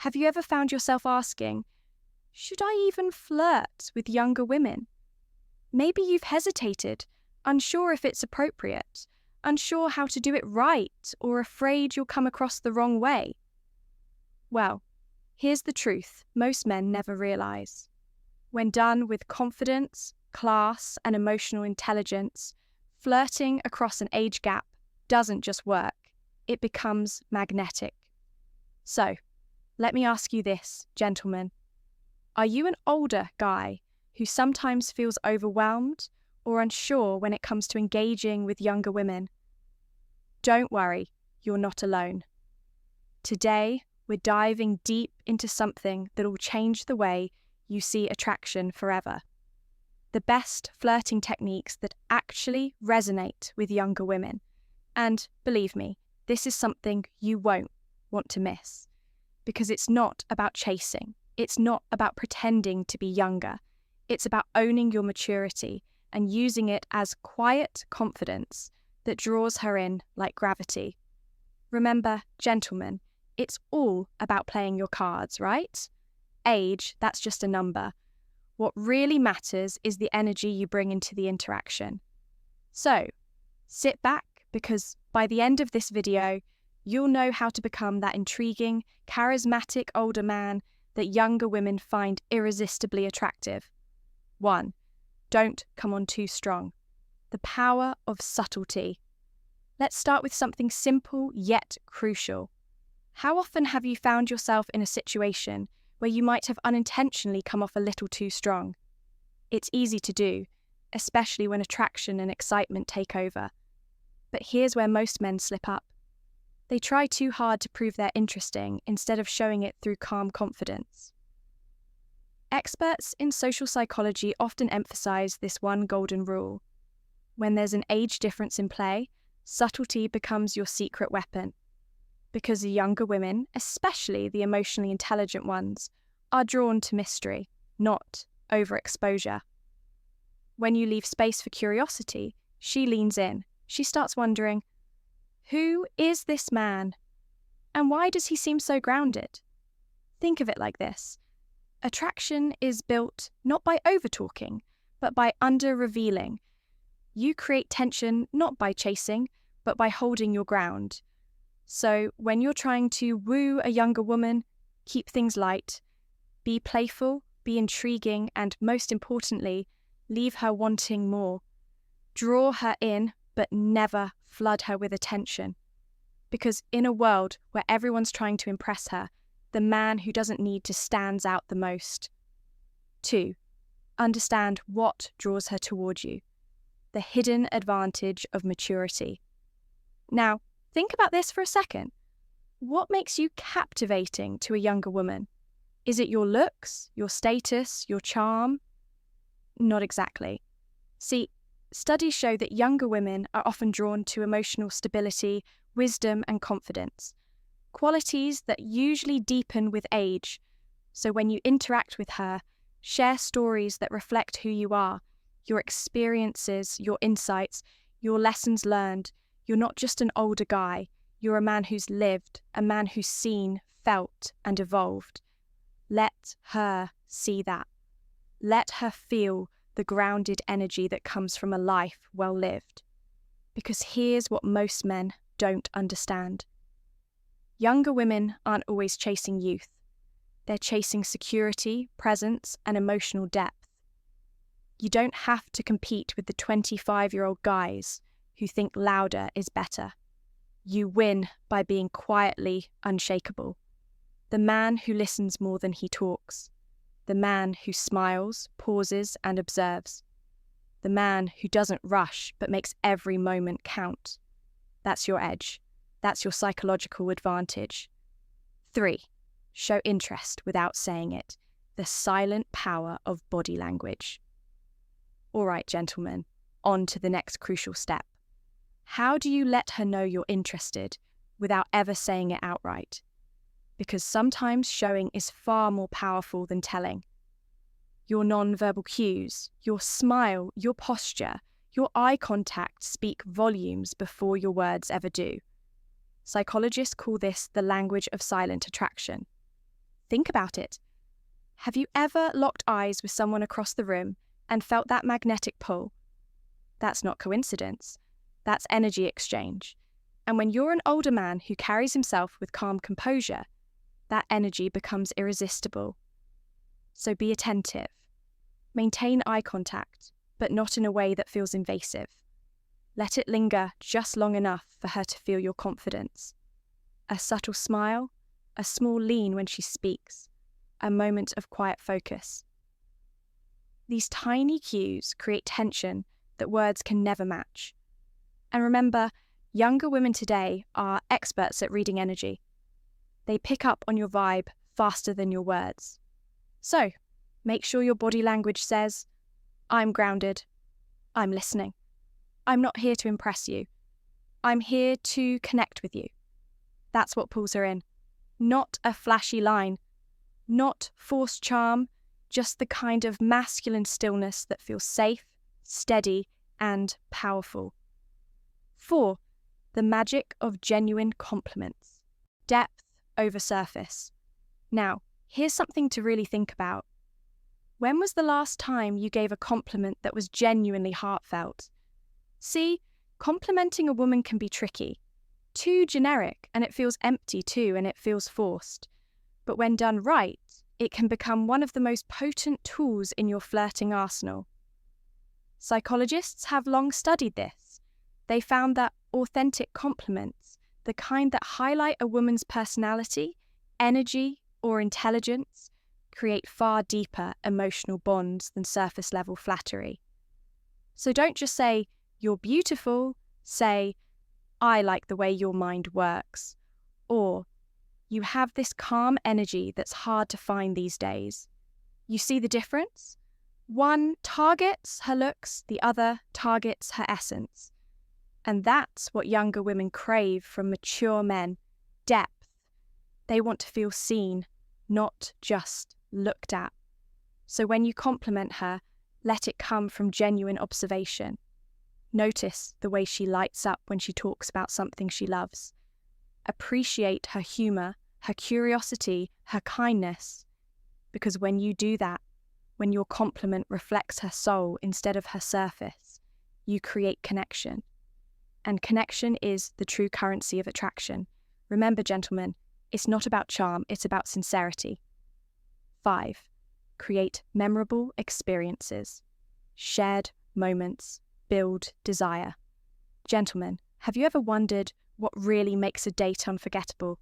Have you ever found yourself asking, should I even flirt with younger women? Maybe you've hesitated, unsure if it's appropriate, unsure how to do it right, or afraid you'll come across the wrong way. Well, here's the truth most men never realize. When done with confidence, class, and emotional intelligence, flirting across an age gap doesn't just work, it becomes magnetic. So, let me ask you this, gentlemen. Are you an older guy who sometimes feels overwhelmed or unsure when it comes to engaging with younger women? Don't worry, you're not alone. Today, we're diving deep into something that will change the way you see attraction forever. The best flirting techniques that actually resonate with younger women. And believe me, this is something you won't want to miss. Because it's not about chasing. It's not about pretending to be younger. It's about owning your maturity and using it as quiet confidence that draws her in like gravity. Remember, gentlemen, it's all about playing your cards, right? Age, that's just a number. What really matters is the energy you bring into the interaction. So, sit back because by the end of this video, you'll know how to become that intriguing, charismatic older man that younger women find irresistibly attractive. 1. Don't come on too strong. The power of subtlety. Let's start with something simple yet crucial. How often have you found yourself in a situation where you might have unintentionally come off a little too strong? It's easy to do, especially when attraction and excitement take over. But here's where most men slip up. They try too hard to prove they're interesting instead of showing it through calm confidence. Experts in social psychology often emphasize this one golden rule. When there's an age difference in play, subtlety becomes your secret weapon. Because the younger women, especially the emotionally intelligent ones, are drawn to mystery, not overexposure. When you leave space for curiosity, she leans in. She starts wondering, who is this man? And why does he seem so grounded? Think of it like this. Attraction is built not by over-talking, but by under-revealing. You create tension not by chasing, but by holding your ground. So when you're trying to woo a younger woman, keep things light, be playful, be intriguing, and most importantly, leave her wanting more. Draw her in, but never flood her with attention. Because in a world where everyone's trying to impress her, the man who doesn't need to stands out the most. 2. Understand what draws her toward you. The hidden advantage of maturity. Now, think about this for a second. What makes you captivating to a younger woman? Is it your looks, your status, your charm? Not exactly. See, studies show that younger women are often drawn to emotional stability, wisdom, and confidence, qualities that usually deepen with age. So when you interact with her, share stories that reflect who you are, your experiences, your insights, your lessons learned. You're not just an older guy, you're a man who's lived, a man who's seen, felt, and evolved. Let her see that. Let her feel the grounded energy that comes from a life well lived. Because here's what most men don't understand. Younger women aren't always chasing youth. They're chasing security, presence, and emotional depth. You don't have to compete with the 25-year-old guys who think louder is better. You win by being quietly unshakable. The man who listens more than he talks. The man who smiles, pauses, and observes. The man who doesn't rush but makes every moment count. That's your edge. That's your psychological advantage. 3. Show interest without saying it. The silent power of body language. All right, gentlemen, on to the next crucial step. How do you let her know you're interested without ever saying it outright? Because sometimes showing is far more powerful than telling. Your non-verbal cues, your smile, your posture, your eye contact speak volumes before your words ever do. Psychologists call this the language of silent attraction. Think about it. Have you ever locked eyes with someone across the room and felt that magnetic pull? That's not coincidence. That's energy exchange. And when you're an older man who carries himself with calm composure, that energy becomes irresistible. So be attentive. Maintain eye contact, but not in a way that feels invasive. Let it linger just long enough for her to feel your confidence. A subtle smile, a small lean when she speaks, a moment of quiet focus. These tiny cues create tension that words can never match. And remember, younger women today are experts at reading energy. They pick up on your vibe faster than your words. So, make sure your body language says, I'm grounded, I'm listening. I'm not here to impress you. I'm here to connect with you. That's what pulls her in. Not a flashy line, not forced charm, just the kind of masculine stillness that feels safe, steady, and powerful. 4. The magic of genuine compliments. Depth over surface. Now, here's something to really think about. When was the last time you gave a compliment that was genuinely heartfelt? See, complimenting a woman can be tricky. Too generic, and it feels empty too, and it feels forced. But when done right, it can become one of the most potent tools in your flirting arsenal. Psychologists have long studied this. They found that authentic compliments, the kind that highlight a woman's personality, energy, or intelligence, create far deeper emotional bonds than surface-level flattery. So don't just say, "You're beautiful," say, "I like the way your mind works," or "You have this calm energy that's hard to find these days." You see the difference? One targets her looks, the other targets her essence. And that's what younger women crave from mature men, depth. They want to feel seen, not just looked at. So when you compliment her, let it come from genuine observation. Notice the way she lights up when she talks about something she loves. Appreciate her humour, her curiosity, her kindness. Because when you do that, when your compliment reflects her soul instead of her surface, you create connection. And connection is the true currency of attraction. Remember, gentlemen, it's not about charm, it's about sincerity. 5. Create memorable experiences. Shared moments build desire. Gentlemen, have you ever wondered what really makes a date unforgettable?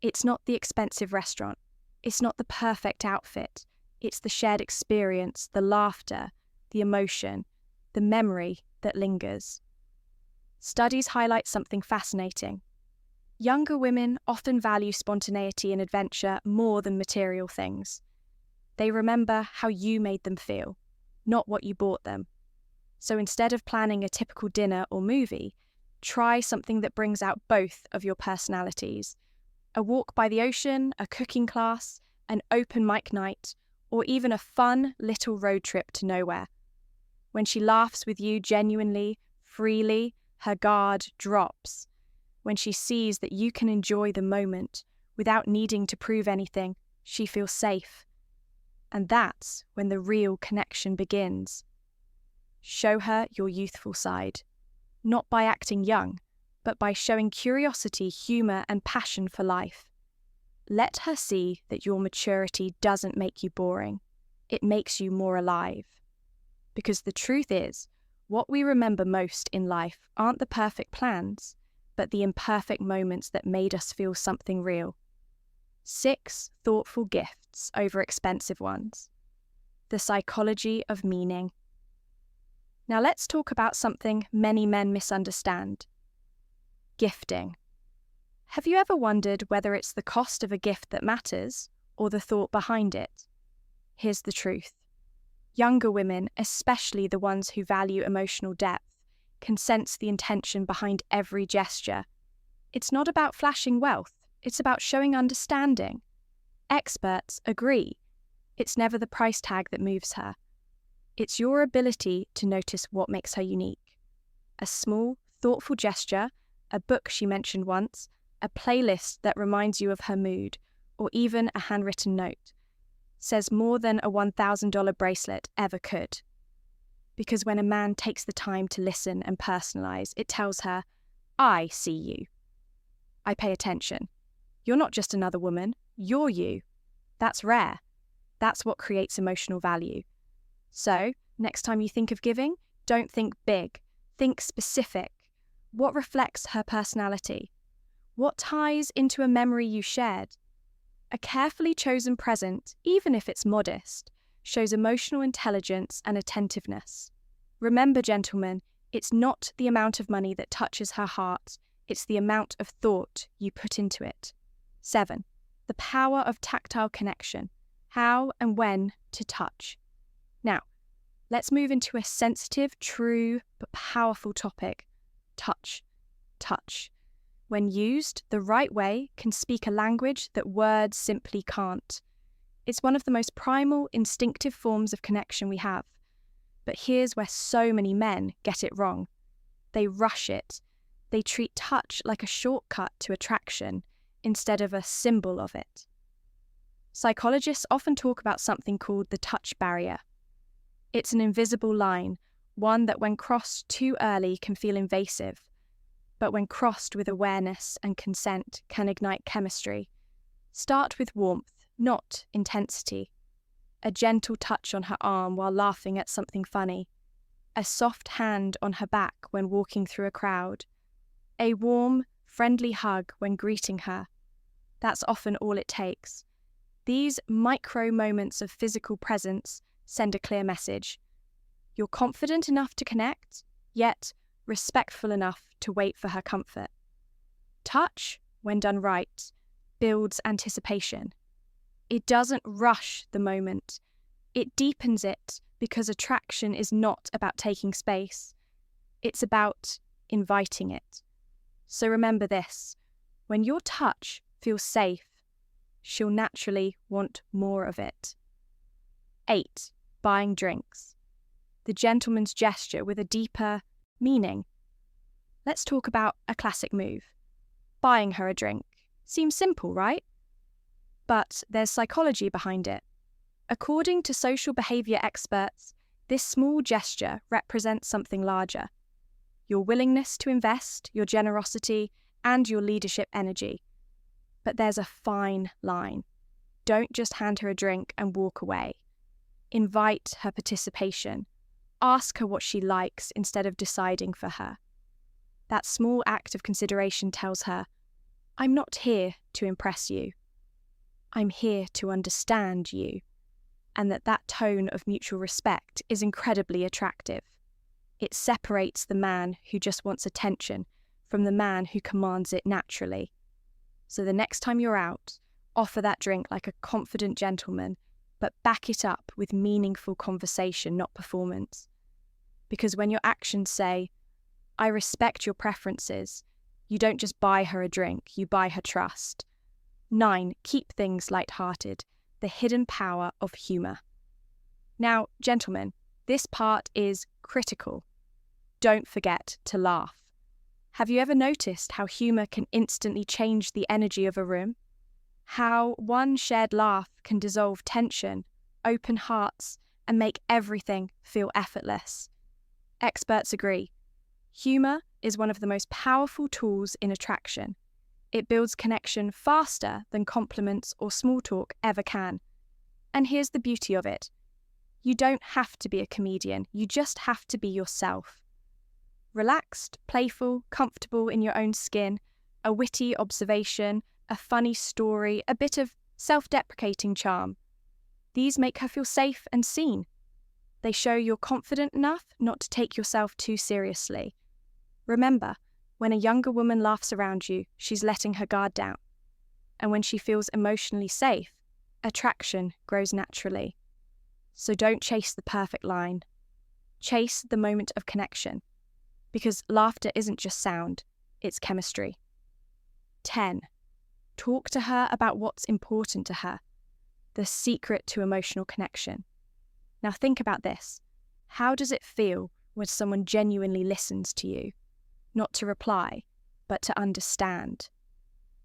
It's not the expensive restaurant. It's not the perfect outfit. It's the shared experience, the laughter, the emotion, the memory that lingers. Studies highlight something fascinating. Younger women often value spontaneity and adventure more than material things. They remember how you made them feel, not what you bought them. So instead of planning a typical dinner or movie, try something that brings out both of your personalities. A walk by the ocean, a cooking class, an open mic night, or even a fun little road trip to nowhere. When she laughs with you genuinely, freely, her guard drops. When she sees that you can enjoy the moment without needing to prove anything, she feels safe. And that's when the real connection begins. Show her your youthful side, not by acting young, but by showing curiosity, humour, and passion for life. Let her see that your maturity doesn't make you boring. It makes you more alive. Because the truth is, what we remember most in life aren't the perfect plans, but the imperfect moments that made us feel something real. 6 thoughtful gifts over expensive ones. The psychology of meaning. Now let's talk about something many men misunderstand. Gifting. Have you ever wondered whether it's the cost of a gift that matters or the thought behind it? Here's the truth. Younger women, especially the ones who value emotional depth, can sense the intention behind every gesture. It's not about flashing wealth, it's about showing understanding. Experts agree. It's never the price tag that moves her. It's your ability to notice what makes her unique. A small, thoughtful gesture, a book she mentioned once, a playlist that reminds you of her mood, or even a handwritten note says more than a $1,000 bracelet ever could. Because when a man takes the time to listen and personalize, it tells her, I see you. I pay attention. You're not just another woman, you're you. That's rare. That's what creates emotional value. So, next time you think of giving, don't think big. Think specific. What reflects her personality? What ties into a memory you shared? A carefully chosen present, even if it's modest, shows emotional intelligence and attentiveness. Remember, gentlemen, it's not the amount of money that touches her heart, it's the amount of thought you put into it. 7. The power of tactile connection. How and when to touch. Now, let's move into a sensitive, true, but powerful topic. Touch. Touch. When used the right way, can speak a language that words simply can't. It's one of the most primal, instinctive forms of connection we have. But here's where so many men get it wrong. They rush it. They treat touch like a shortcut to attraction instead of a symbol of it. Psychologists often talk about something called the touch barrier. It's an invisible line, one that when crossed too early can feel invasive, but when crossed with awareness and consent can ignite chemistry. Start with warmth, not intensity. A gentle touch on her arm while laughing at something funny. A soft hand on her back when walking through a crowd. A warm, friendly hug when greeting her. That's often all it takes. These micro moments of physical presence send a clear message. You're confident enough to connect, yet respectful enough to wait for her comfort. Touch, when done right, builds anticipation. It doesn't rush the moment. It deepens it because attraction is not about taking space. It's about inviting it. So remember this, when your touch feels safe, she'll naturally want more of it. 8. Buying drinks. The gentleman's gesture with a deeper meaning. Let's talk about a classic move. Buying her a drink. Seems simple, right? But there's psychology behind it. According to social behavior experts, this small gesture represents something larger. Your willingness to invest, your generosity, and your leadership energy. But there's a fine line. Don't just hand her a drink and walk away. Invite her participation. Ask her what she likes instead of deciding for her. That small act of consideration tells her, I'm not here to impress you. I'm here to understand you. And that tone of mutual respect is incredibly attractive. It separates the man who just wants attention from the man who commands it naturally. So the next time you're out, offer that drink like a confident gentleman, but back it up with meaningful conversation, not performance. Because when your actions say, I respect your preferences, you don't just buy her a drink, you buy her trust. 9. Keep things light-hearted, the hidden power of humour. Now, gentlemen, this part is critical. Don't forget to laugh. Have you ever noticed how humour can instantly change the energy of a room? How one shared laugh can dissolve tension, open hearts, and make everything feel effortless? Experts agree. Humour is one of the most powerful tools in attraction. It builds connection faster than compliments or small talk ever can. And here's the beauty of it. You don't have to be a comedian, you just have to be yourself. Relaxed, playful, comfortable in your own skin, a witty observation, a funny story, a bit of self-deprecating charm. These make her feel safe and seen. They show you're confident enough not to take yourself too seriously. Remember, when a younger woman laughs around you, she's letting her guard down. And when she feels emotionally safe, attraction grows naturally. So don't chase the perfect line. Chase the moment of connection. Because laughter isn't just sound, it's chemistry. 10. Talk to her about what's important to her. The secret to emotional connection. Now think about this. How does it feel when someone genuinely listens to you? Not to reply, but to understand.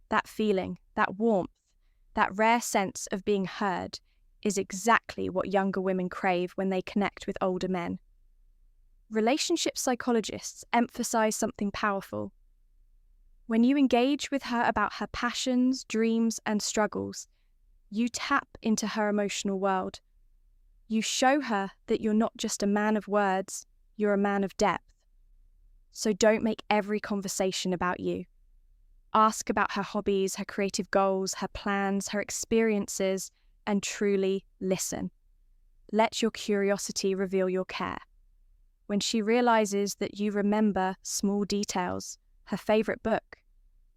That feeling, that warmth, That rare sense of being heard is exactly what younger women crave when they connect with older men. Relationship psychologists emphasize something powerful. When you engage with her about her passions, dreams, and struggles, you tap into her emotional world. You show her that you're not just a man of words, you're a man of depth. So don't make every conversation about you. Ask about her hobbies, her creative goals, her plans, her experiences, and truly listen. Let your curiosity reveal your care. When she realizes that you remember small details, her favorite book,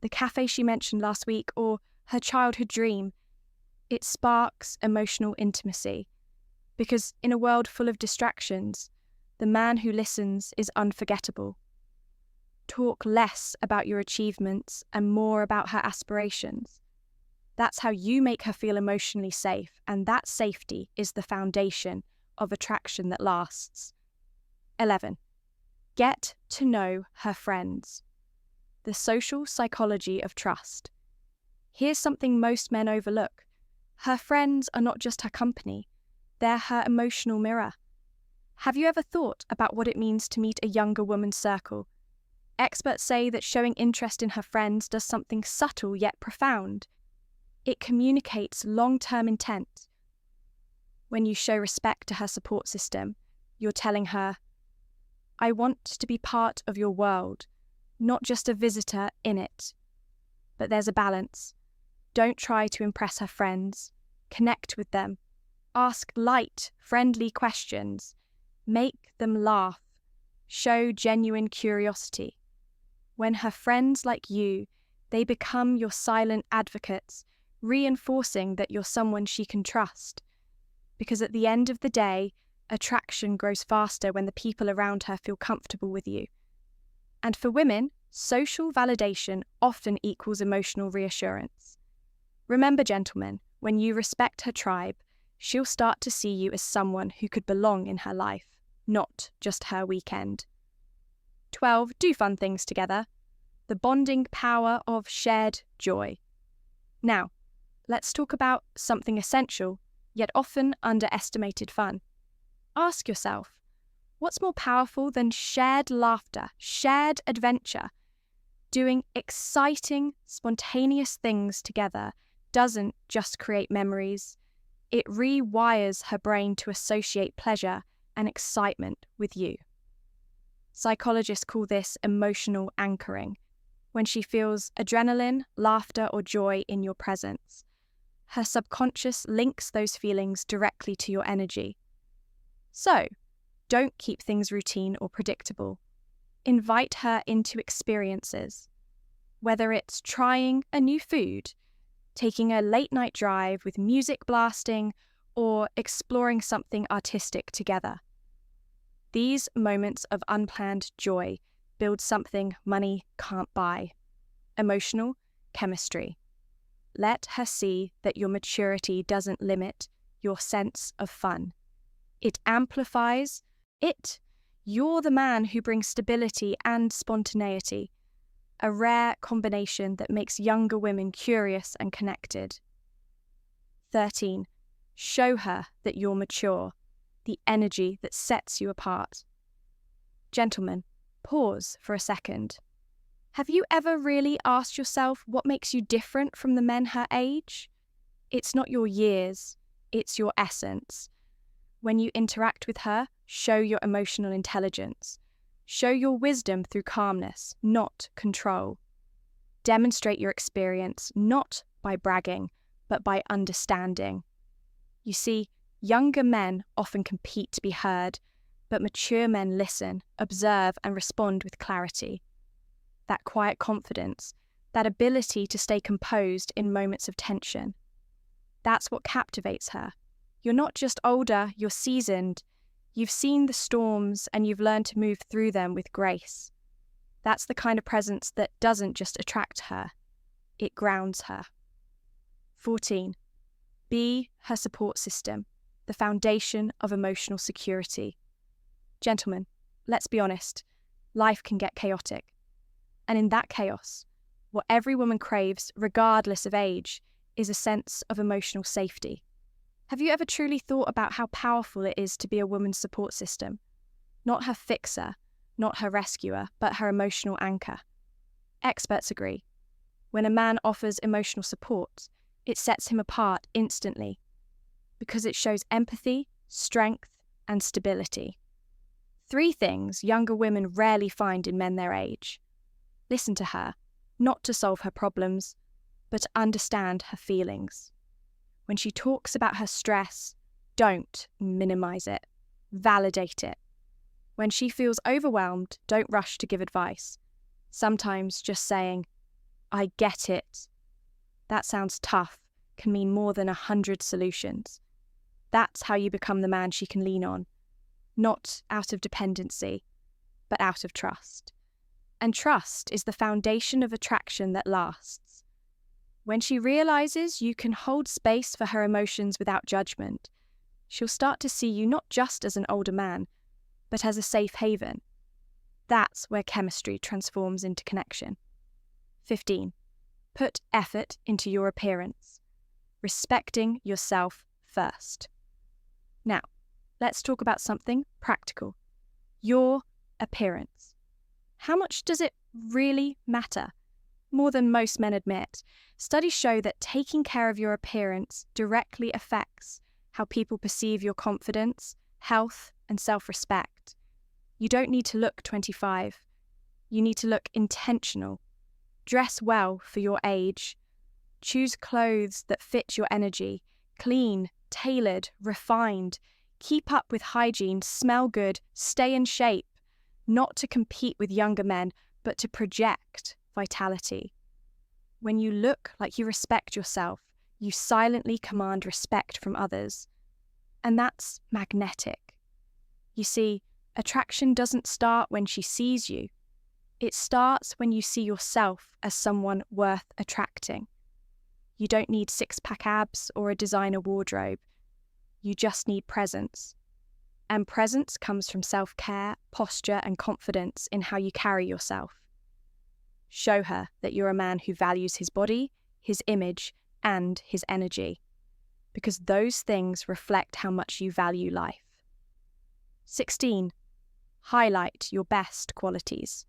the cafe she mentioned last week, or her childhood dream, it sparks emotional intimacy. Because in a world full of distractions, the man who listens is unforgettable. Talk less about your achievements and more about her aspirations. That's how you make her feel emotionally safe, and that safety is the foundation of attraction that lasts. 11. Get to know her friends. The social psychology of trust. Here's something most men overlook. Her friends are not just her company, they're her emotional mirror. Have you ever thought about what it means to meet a younger woman's circle? Experts say that showing interest in her friends does something subtle yet profound. It communicates long-term intent. When you show respect to her support system, you're telling her, I want to be part of your world, not just a visitor in it. But there's a balance. Don't try to impress her friends. Connect with them. Ask light, friendly questions. Make them laugh. Show genuine curiosity. When her friends like you, they become your silent advocates, reinforcing that you're someone she can trust. Because at the end of the day, attraction grows faster when the people around her feel comfortable with you. And for women, social validation often equals emotional reassurance. Remember, gentlemen, when you respect her tribe, she'll start to see you as someone who could belong in her life, not just her weekend. 12. Do fun things together. The bonding power of shared joy. Now, let's talk about something essential, yet often underestimated fun. Ask yourself, what's more powerful than shared laughter, shared adventure? Doing exciting, spontaneous things together doesn't just create memories, it rewires her brain to associate pleasure and excitement with you. Psychologists call this emotional anchoring. When she feels adrenaline, laughter, or joy in your presence, her subconscious links those feelings directly to your energy. So, don't keep things routine or predictable. Invite her into experiences. Whether it's trying a new food, taking a late-night drive with music blasting, or exploring something artistic together. These moments of unplanned joy build something money can't buy. Emotional chemistry. Let her see that your maturity doesn't limit your sense of fun. It amplifies it. You're the man who brings stability and spontaneity, a rare combination that makes younger women curious and connected. 13. Show her that you're mature, the energy that sets you apart. Gentlemen, pause for a second. Have you ever really asked yourself what makes you different from the men her age? It's not your years, it's your essence. When you interact with her, show your emotional intelligence. Show your wisdom through calmness, not control. Demonstrate your experience, not by bragging, but by understanding. You see, younger men often compete to be heard, but mature men listen, observe, and respond with clarity. That quiet confidence, that ability to stay composed in moments of tension. That's what captivates her. You're not just older, you're seasoned. You've seen the storms and you've learned to move through them with grace. That's the kind of presence that doesn't just attract her, it grounds her. 14. Be her support system, the foundation of emotional security. Gentlemen, let's be honest, life can get chaotic. And in that chaos, what every woman craves, regardless of age, is a sense of emotional safety. Have you ever truly thought about how powerful it is to be a woman's support system? Not her fixer, not her rescuer, but her emotional anchor. Experts agree. When a man offers emotional support, it sets him apart instantly because it shows empathy, strength, and stability. 3 things younger women rarely find in men their age. Listen to her, not to solve her problems, but to understand her feelings. When she talks about her stress, don't minimize it, validate it. When she feels overwhelmed, don't rush to give advice. Sometimes just saying, "I get it," that sounds tough, can mean more than 100 solutions. That's how you become the man she can lean on, not out of dependency, but out of trust. And trust is the foundation of attraction that lasts. When she realizes you can hold space for her emotions without judgment, she'll start to see you not just as an older man, but as a safe haven. That's where chemistry transforms into connection. 15. Put effort into your appearance, respecting yourself first. Now, let's talk about something practical. Your appearance. How much does it really matter? More than most men admit. Studies show that taking care of your appearance directly affects how people perceive your confidence, health, and self-respect. You don't need to look 25. You need to look intentional. Dress well for your age. Choose clothes that fit your energy. Clean, tailored, refined. Keep up with hygiene, smell good, stay in shape. Not to compete with younger men, but to project vitality. When you look like you respect yourself, you silently command respect from others. And that's magnetic. You see, attraction doesn't start when she sees you. It starts when you see yourself as someone worth attracting. You don't need 6-pack abs or a designer wardrobe. You just need presence. And presence comes from self-care, posture, and confidence in how you carry yourself. Show her that you're a man who values his body, his image, and his energy, because those things reflect how much you value life. 16. Highlight your best qualities.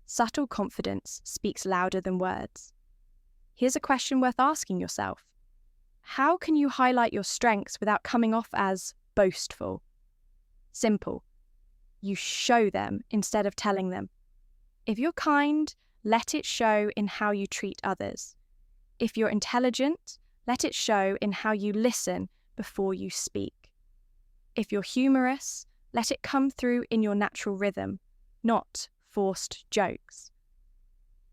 Subtle confidence speaks louder than words. Here's a question worth asking yourself. How can you highlight your strengths without coming off as boastful? Simple. You show them instead of telling them. If you're kind, let it show in how you treat others. If you're intelligent, let it show in how you listen before you speak. If you're humorous, let it come through in your natural rhythm, not forced jokes.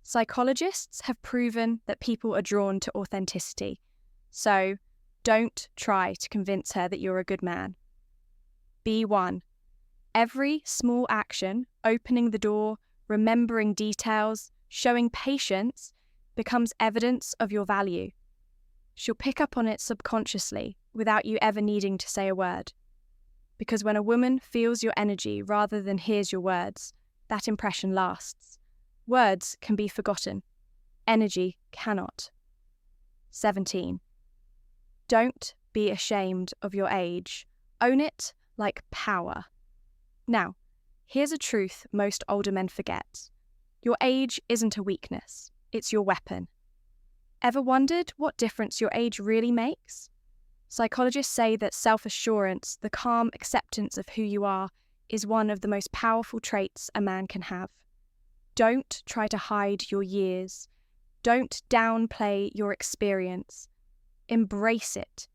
Psychologists have proven that people are drawn to authenticity, so don't try to convince her that you're a good man. Be one. Every small action, opening the door, remembering details, showing patience, becomes evidence of your value. She'll pick up on it subconsciously without you ever needing to say a word. Because when a woman feels your energy rather than hears your words, that impression lasts. Words can be forgotten. Energy cannot. 17. Don't be ashamed of your age. Own it like power. Now, here's a truth most older men forget. Your age isn't a weakness, it's your weapon. Ever wondered what difference your age really makes? Psychologists say that self-assurance, the calm acceptance of who you are, is one of the most powerful traits a man can have. Don't try to hide your years. Don't downplay your experience. Embrace it.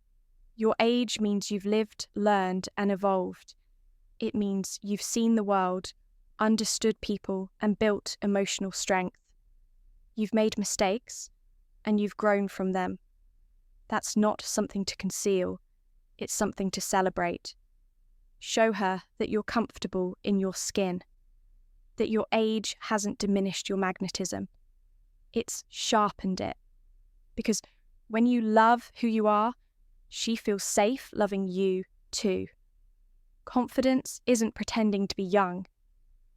Your age means you've lived, learned, and evolved. It means you've seen the world, understood people, and built emotional strength. You've made mistakes, and you've grown from them. That's not something to conceal. It's something to celebrate. Show her that you're comfortable in your skin, that your age hasn't diminished your magnetism. It's sharpened it. Because when you love who you are, she feels safe loving you too. Confidence isn't pretending to be young.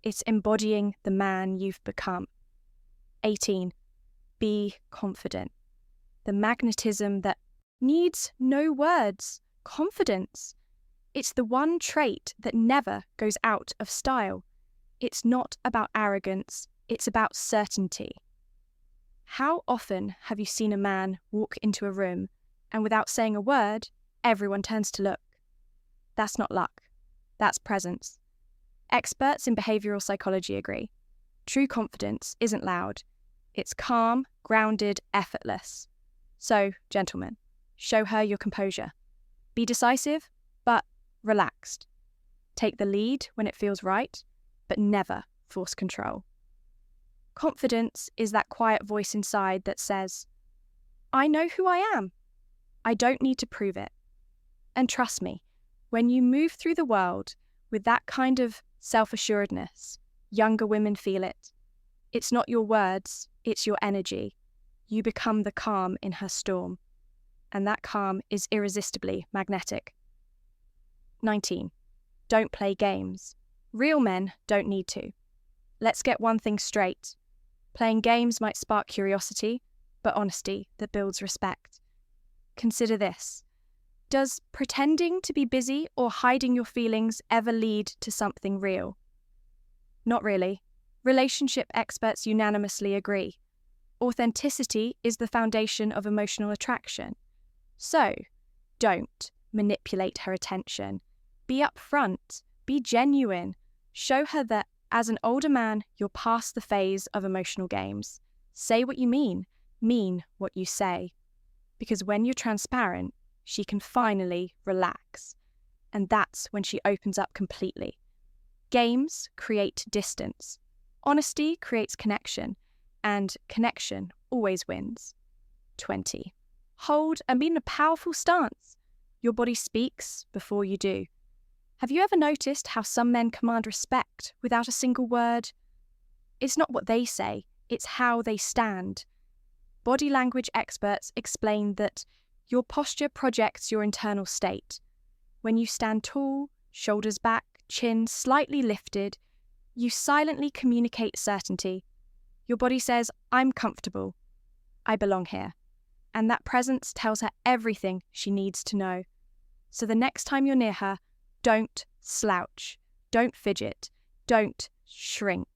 It's embodying the man you've become. 18. Be confident. the magnetism that needs no words, confidence. It's the one trait that never goes out of style. It's not about arrogance, it's about certainty. How often have you seen a man walk into a room and without saying a word, everyone turns to look? That's not luck, that's presence. Experts in behavioral psychology agree. True confidence isn't loud. It's calm, grounded, effortless. So, gentlemen, show her your composure. Be decisive, but relaxed. Take the lead when it feels right, but never force control. Confidence is that quiet voice inside that says, I know who I am. I don't need to prove it. And trust me, when you move through the world with that kind of self-assuredness, younger women feel it. It's not your words, it's your energy. You become the calm in her storm. And that calm is irresistibly magnetic. 19. Don't play games. Real men don't need to. Let's get one thing straight. Playing games might spark curiosity, but honesty that builds respect. Consider this. Does pretending to be busy or hiding your feelings ever lead to something real? Not really. Relationship experts unanimously agree. Authenticity is the foundation of emotional attraction. So, don't manipulate her attention. Be upfront. Be genuine. Show her that as an older man, you're past the phase of emotional games. Say what you mean what you say. Because when you're transparent, she can finally relax. And that's when she opens up completely. Games create distance. Honesty creates connection. And connection always wins. 20. Hold and be in a powerful stance. Your body speaks before you do. Have you ever noticed how some men command respect without a single word? It's not what they say, it's how they stand. Body language experts explain that your posture projects your internal state. When you stand tall, shoulders back, chin slightly lifted, you silently communicate certainty. Your body says, I'm comfortable. I belong here. And that presence tells her everything she needs to know. So the next time you're near her, don't slouch, don't fidget, don't shrink.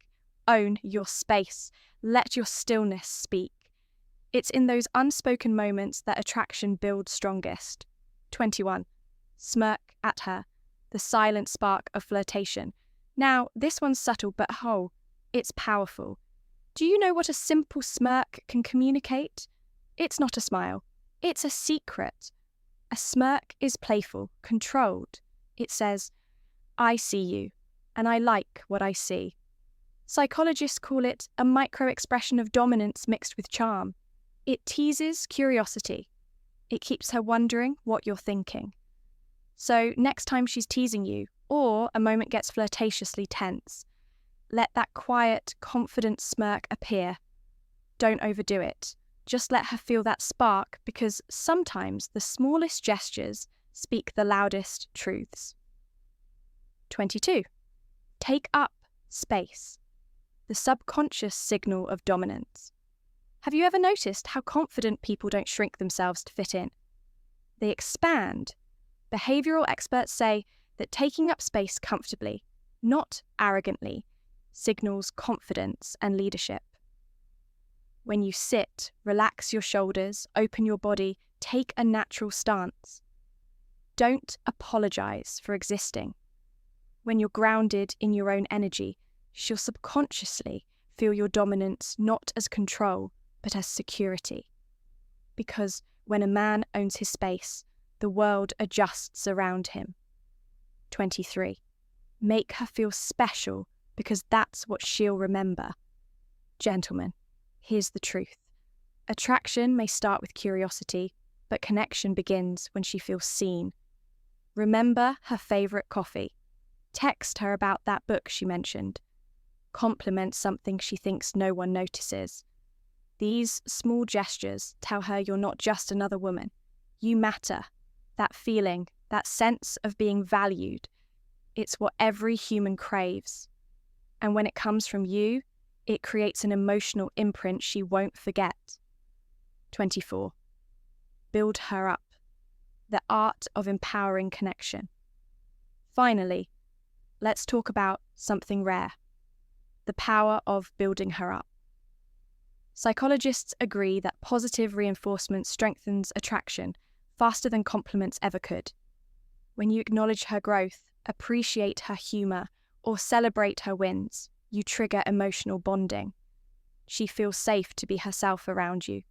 Own your space. Let your stillness speak. It's in those unspoken moments that attraction builds strongest. 21. Smirk at her. The silent spark of flirtation. Now, this one's subtle, but it's powerful. Do you know what a simple smirk can communicate? It's not a smile. It's a secret. A smirk is playful, controlled. It says, I see you, and I like what I see. Psychologists call it a micro-expression of dominance mixed with charm. It teases curiosity. It keeps her wondering what you're thinking. So next time she's teasing you, or a moment gets flirtatiously tense, let that quiet, confident smirk appear. Don't overdo it. Just let her feel that spark, because sometimes the smallest gestures speak the loudest truths. 22. Take up space. The subconscious signal of dominance. Have you ever noticed how confident people don't shrink themselves to fit in? They expand. Behavioral experts say that taking up space comfortably, not arrogantly, signals confidence and leadership. When you sit, relax your shoulders, open your body, take a natural stance. Don't apologize for existing. When you're grounded in your own energy, she'll subconsciously feel your dominance not as control, but as security. Because when a man owns his space, the world adjusts around him. 23. Make her feel special, because that's what she'll remember. Gentlemen, here's the truth. Attraction may start with curiosity, but connection begins when she feels seen. Remember her favourite coffee. Text her about that book she mentioned. Compliment something she thinks no one notices. These small gestures tell her you're not just another woman. You matter. That feeling, that sense of being valued, it's what every human craves. And when it comes from you, it creates an emotional imprint she won't forget. 24. build her up. The art of empowering connection. Finally, let's talk about something rare. The power of building her up. Psychologists agree that positive reinforcement strengthens attraction faster than compliments ever could. When you acknowledge her growth, appreciate her humor, or celebrate her wins, you trigger emotional bonding. She feels safe to be herself around you.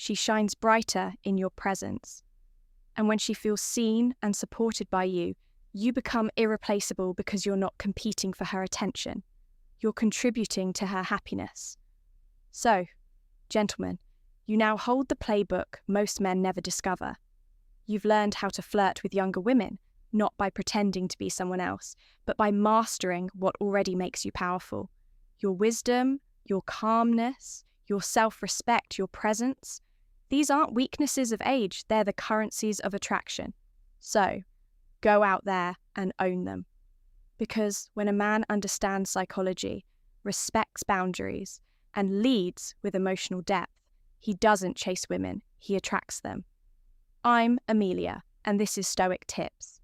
She shines brighter in your presence. And when she feels seen and supported by you, you become irreplaceable because you're not competing for her attention. You're contributing to her happiness. So, gentlemen, you now hold the playbook most men never discover. You've learned how to flirt with younger women, not by pretending to be someone else, but by mastering what already makes you powerful. Your wisdom, your calmness, your self-respect, your presence. These aren't weaknesses of age, they're the currencies of attraction. So, go out there and own them. Because when a man understands psychology, respects boundaries, and leads with emotional depth, he doesn't chase women, he attracts them. I'm Amelia, and this is Stoic Tips.